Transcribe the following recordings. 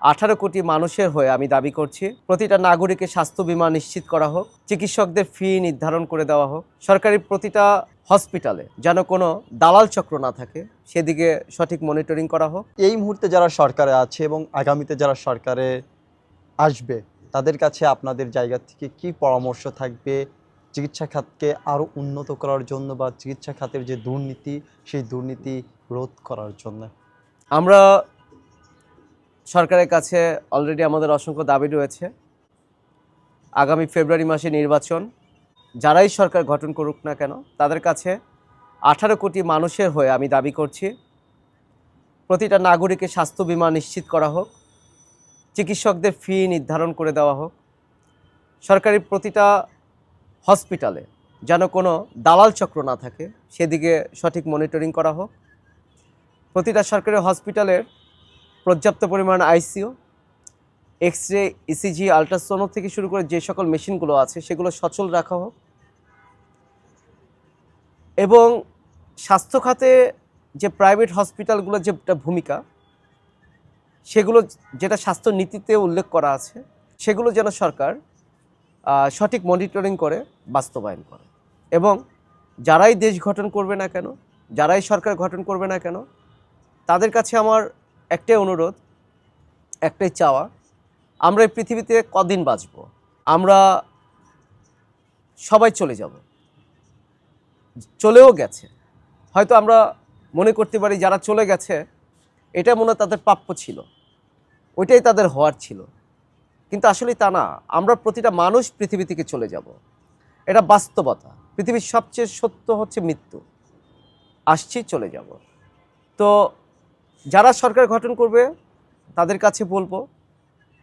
18 কোটি মানুষের হয়ে আমি দাবি করছি প্রতিটা নাগরিকের স্বাস্থ্য বীমা নিশ্চিত করা হোক, চিকিৎসকদের ফি নির্ধারণ করে দেওয়া হোক, সরকারি প্রতিটা হসপিটালে যেন কোনো দালাল চক্র না থাকে সেদিকে সঠিক মনিটরিং করা হোক। এই মুহূর্তে যারা সরকারে আছে এবং আগামীতে যারা সরকারে আসবে তাদের কাছে আপনাদের জায়গা থেকে কি পরামর্শ থাকবে চিকিৎসা খাতকে আরও উন্নত করার জন্য বা চিকিৎসা খাতের যে দুর্নীতি সেই দুর্নীতি রোধ করার জন্য? আমরা সরকারের কাছে অলরেডি আমাদের অসংখ্য দাবি রয়েছে। আগামী ফেব্রুয়ারি মাসে নির্বাচন, যারাই সরকার গঠন করুক না কেন তাদের কাছে 18 কোটি মানুষের হয়ে আমি দাবি করছি প্রতিটা নাগরিকের স্বাস্থ্য বীমা নিশ্চিত করা হোক, চিকিৎসকদের ফি নির্ধারণ করে দেওয়া হোক, সরকারি প্রতিটা হসপিটালে যেন কোনো দালাল চক্র না থাকে সেদিকে সঠিক মনিটরিং করা হোক, প্রতিটা সরকারি হসপিটালের পর্যাপ্ত পরিমাণ আইসিইউ, এক্স-রে, ইসিজি, আল্ট্রাসোনো থেকে শুরু করে যে সকল মেশিনগুলো আছে সেগুলো সচল রাখা হোক এবং স্বাস্থ্য খাতে যে প্রাইভেট হসপিটালগুলোর যেটা ভূমিকা সেগুলো যেটা স্বাস্থ্য নীতিতে উল্লেখ করা আছে সেগুলো যেন সরকার সঠিক মনিটরিং করে বাস্তবায়ন করে এবং যারাই দেশ গঠন করবে না কেন, যারাই সরকার গঠন করবে না কেন তাদের কাছে আমার একটাই অনুরোধ, একটাই চাওয়া, আমরা এই পৃথিবীতে কদিন বাঁচব? আমরা সবাই চলে যাব, চলেও গেছে। হয়তো আমরা মনে করতে পারি যারা চলে গেছে এটা মনে হয় তাদের প্রাপ্য ছিল, ওইটাই তাদের হওয়ার ছিল, কিন্তু আসলে তা না। আমরা প্রতিটা মানুষ পৃথিবী থেকে চলে যাব, এটা বাস্তবতা। পৃথিবীর সবচেয়ে সত্য হচ্ছে মৃত্যু, আসছি চলে যাব। তো যারা সরকার গঠন করবে তাদের কাছে বলবো,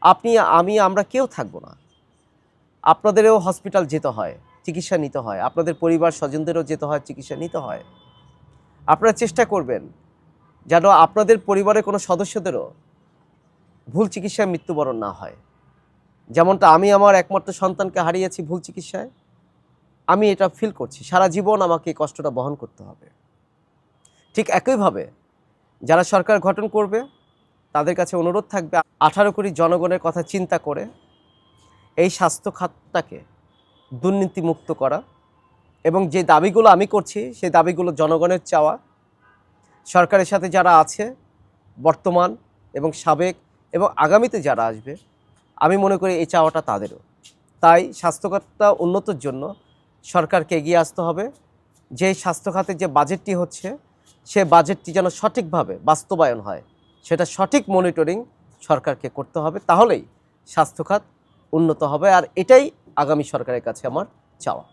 আপনি আমি আমরা কেউ থাকবো না, আপনাদেরও হসপিটাল যেতে হয়, চিকিৎসা নিতে হয়, আপনাদের পরিবার স্বজনদেরও যেতে হয়, চিকিৎসা নিতে হয়। আপনারা চেষ্টা করবেন যেন আপনাদের পরিবারের কোনো সদস্যদেরও ভুল চিকিৎসায় মৃত্যুবরণ না হয়। যেমনটা আমি আমার একমাত্র সন্তানকে হারিয়েছি ভুল চিকিৎসায়, আমি এটা ফিল করছি, সারা জীবন আমাকে এই কষ্টটা বহন করতে হবে। ঠিক একইভাবে যারা সরকার গঠন করবে তাদের কাছে অনুরোধ থাকবে 18 কোটি জনগণের কথা চিন্তা করে এই স্বাস্থ্য খাতটাকে দুর্নীতিমুক্ত করা এবং যে দাবিগুলো আমি করছি সেই দাবিগুলো জনগণের চাওয়া, সরকারের সাথে যারা আছে বর্তমান এবং সাবেক এবং আগামীতে যারা আসবে আমি মনে করি এই চাওয়াটা তাদেরও। তাই স্বাস্থ্যখাতটা উন্নতির জন্য সরকারকে এগিয়ে আসতে হবে। যে স্বাস্থ্য খাতের যে বাজেটটি হচ্ছে সে বাজেটটি যেন সঠিকভাবে বাস্তবায়ন হয়, সেটা সঠিক মনিটরিং সরকারকে করতে হবে, তাহলেই স্বাস্থ্যখাত উন্নত হবে। আর এটাই আগামী সরকারের কাছে আমার চাওয়া।